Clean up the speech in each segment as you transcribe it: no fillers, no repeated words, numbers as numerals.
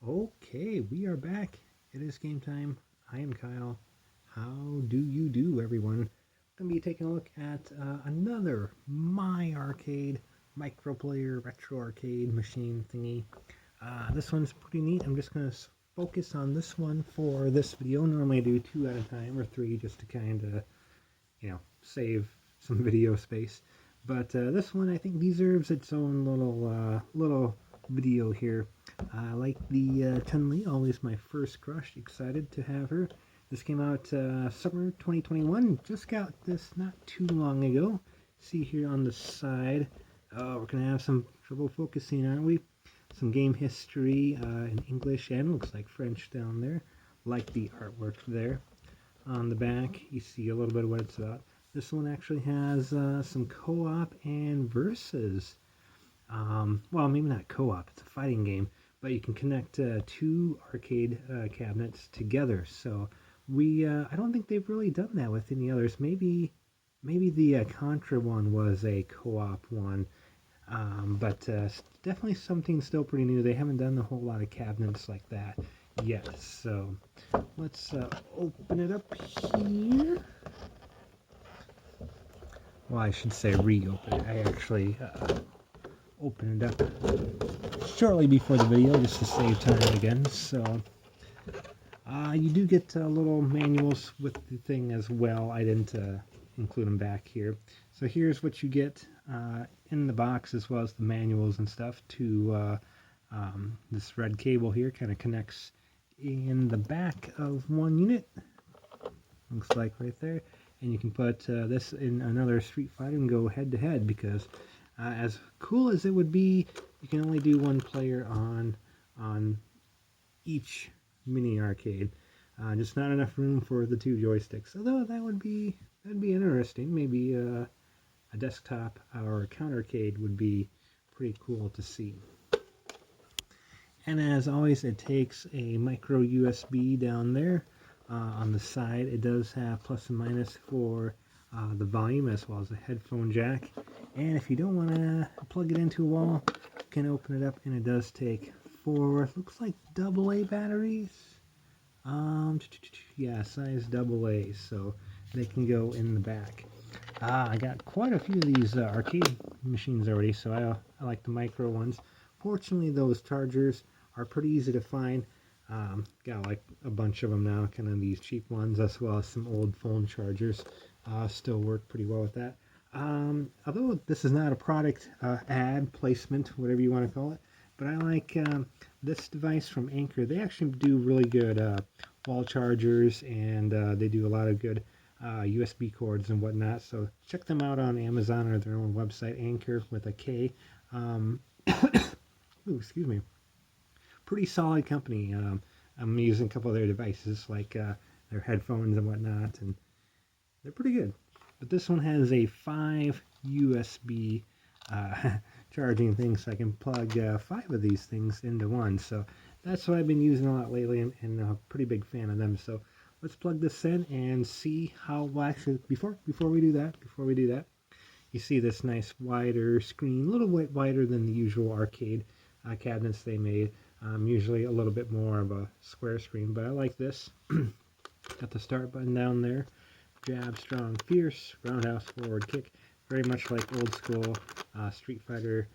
Okay, we are back. It is game time. I am Kyle. How do you do, everyone? Going to be taking a look at another My Arcade microplayer retro arcade machine thingy. This one's pretty neat. I'm just going to focus on this one for this video. Normally I do two at a time or three just to kind of, save some video space. But this one I think deserves its own little video here. I like the Chun-Li, always my first crush. Excited to have her. This came out summer 2021. Just got this not too long ago. See here on the side. Oh, we're going to have some trouble focusing, aren't we? Some game history in English and looks like French down there. Like the artwork there. On the back, you see a little bit of what it's about. This one actually has some co-op and versus. Well, maybe not co-op. It's a fighting game. But you can connect two arcade cabinets together. So I don't think they've really done that with any others. Maybe the Contra one was a co-op one, but definitely something still pretty new. They haven't done a whole lot of cabinets like that yet. So let's open it up here. Well, I should say reopen it. I actually opened it up shortly before the video just to save time again. So you do get little manuals with the thing as well. I didn't include them back here. So here's what you get in the box, as well as the manuals and stuff to this red cable here. Kind of connects in the back of one unit. Looks like right there. And you can put this in another Street Fighter and go head to head, because as cool as it would be, you can only do one player on each mini arcade. Just not enough room for the two joysticks. Although that'd be interesting. Maybe a desktop or a countercade would be pretty cool to see. And as always, it takes a micro USB down there. On the side, it does have plus and minus for the volume, as well as a headphone jack. And if you don't want to plug it into a wall, you can open it up, and it does take 4, looks like AA batteries. Yeah, size AA, so they can go in the back. I got quite a few of these arcade machines already, so I like the micro ones. Fortunately, those chargers are pretty easy to find. Got like a bunch of them now, kind of these cheap ones, as well as some old phone chargers. Still work pretty well with that. Although this is not a product ad placement, whatever you want to call it, but I like this device from Anker. They actually do really good wall chargers, and they do a lot of good USB cords and whatnot. So check them out on Amazon or their own website, Anker with a K. Ooh, excuse me. Pretty solid company. I'm using a couple of their devices, like their headphones and whatnot, and they're pretty good. But this one has a 5 USB charging things, so I can plug 5 of these things into one. So that's what I've been using a lot lately, and I'm a pretty big fan of them. So let's plug this in and see how. Well, actually, before we do that, you see this nice wider screen, a little bit wider than the usual arcade cabinets they made. Usually a little bit more of a square screen, but I like this. Got the start button down there. Jab, strong, fierce, roundhouse, forward, kick. Very much like old school Street Fighter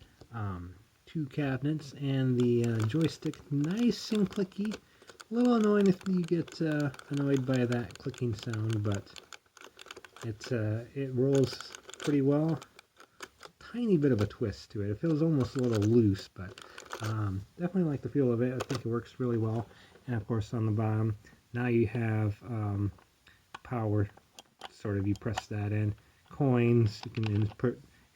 2 cabinets. And the joystick, nice and clicky. A little annoying if you get annoyed by that clicking sound, but it rolls pretty well. Tiny bit of a twist to it. It feels almost a little loose, but definitely like the feel of it. I think it works really well. And of course, on the bottom, now you have power. Sort of, you press that in. Coins, you can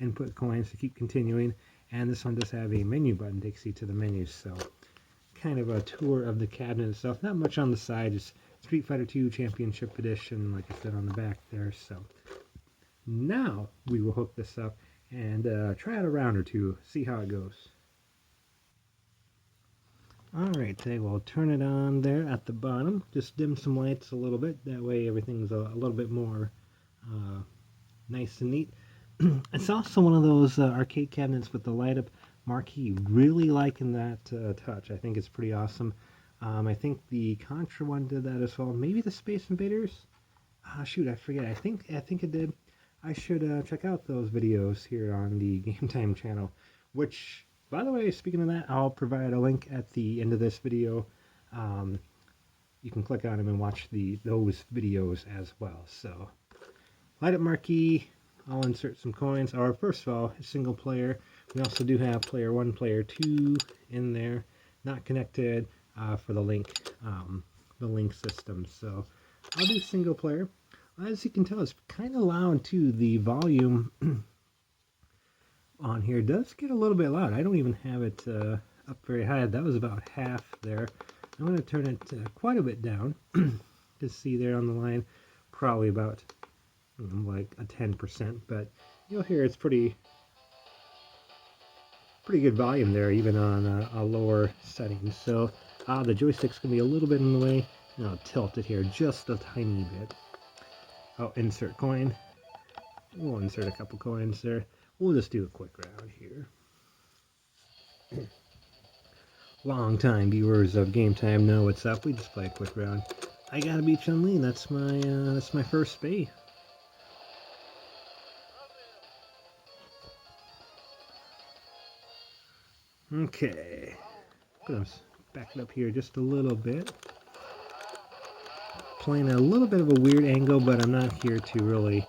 input coins to keep continuing. And this one does have a menu button, takes you to the menus. So kind of a tour of the cabinet itself. Not much on the side, just Street Fighter 2 Championship Edition, like I said, on the back there. So now we will hook this up and try out a round or two, see how it goes. Alright, today we'll turn it on there at the bottom. Just dim some lights a little bit, that way everything's a little bit more nice and neat. It's also one of those arcade cabinets with the light up marquee. Really liking that touch. I think it's pretty awesome. I think the Contra one did that as well. Maybe the Space Invaders. Shoot, I forget. I think it did. I should check out those videos here on the Game Time channel. Which, by the way, speaking of that, I'll provide a link at the end of this video. You can click on them and watch those videos as well. So, light up marquee. I'll insert some coins. Or first of all, single player. We also do have player 1, player 2 in there, not connected for the link system. So I'll do single player. As you can tell, it's kind of loud too. The volume on here does get a little bit loud. I don't even have it up very high. That was about half there. I'm going to turn it quite a bit down to see there on the line, probably about like a 10%, but you'll hear it's pretty good volume there, even on a lower setting. So the joystick's going to be a little bit in the way. I'll tilt it here just a tiny bit. I'll insert coin. We'll insert a couple coins there. We'll just do a quick round here. Long time viewers of Game Time know what's up. We just play a quick round. I gotta beat Chun-Li. That's my first spay. Okay. Gonna back it up here just a little bit. Playing a little bit of a weird angle, but I'm not here to really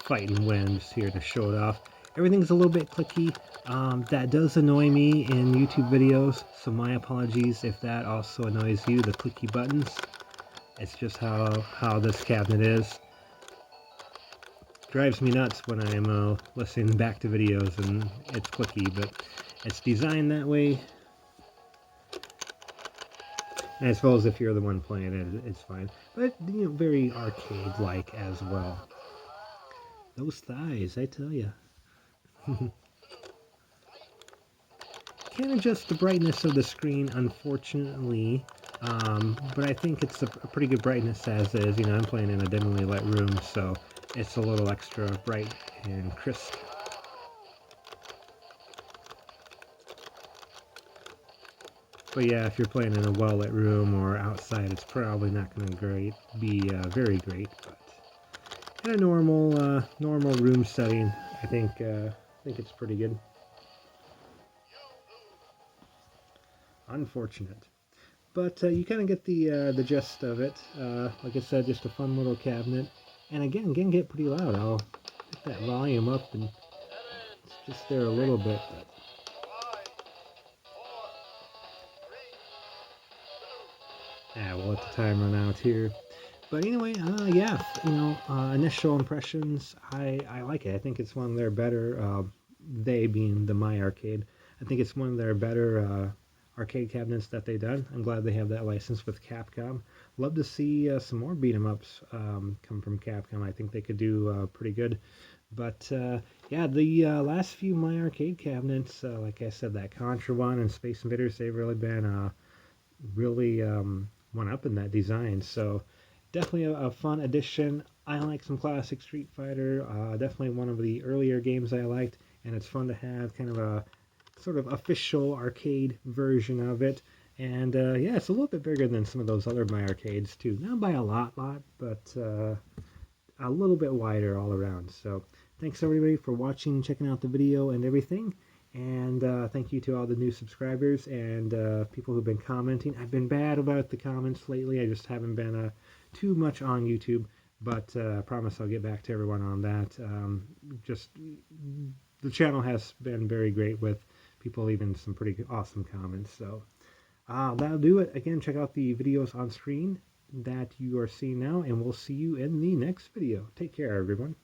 fight and win. I'm just here to show it off. Everything's a little bit clicky. That does annoy me in YouTube videos, so my apologies if that also annoys you, the clicky buttons. It's just how this cabinet is. Drives me nuts when I'm listening back to videos and it's clicky, but it's designed that way. And I suppose if you're the one playing it, it's fine. But, very arcade-like as well. Those thighs, I tell ya. Can't adjust the brightness of the screen, unfortunately. But I think it's a pretty good brightness as is. I'm playing in a dimly lit room, so it's a little extra bright and crisp. But yeah, if you're playing in a well-lit room or outside, it's probably not going to be very great. But in a normal room setting, I think it's pretty good. Unfortunate, but you kind of get the gist of it. Like I said, just a fun little cabinet, and again, get pretty loud. I'll get that volume up, and it's just there a little bit. But we'll let the time run out here. But anyway, yeah, initial impressions, I like it. I think it's one of their better, they being the My Arcade, I think it's one of their better arcade cabinets that they've done. I'm glad they have that license with Capcom. Love to see some more beat 'em ups come from Capcom. I think they could do pretty good. But yeah, the last few My Arcade cabinets, like I said, that Contra one and Space Invaders, they've really been really one up in that design. So definitely a fun addition. I like some classic Street Fighter. Definitely one of the earlier games I liked, and it's fun to have kind of a sort of official arcade version of it. And yeah, it's a little bit bigger than some of those other My Arcades too. Not by a lot, but a little bit wider all around. So thanks everybody for watching, checking out the video and everything. And thank you to all the new subscribers and people who've been commenting. I've been bad about the comments lately. I just haven't been too much on YouTube. But I promise I'll get back to everyone on that. Just the channel has been very great with people leaving some pretty awesome comments. So that'll do it. Again, check out the videos on screen that you are seeing now, and we'll see you in the next video. Take care, everyone.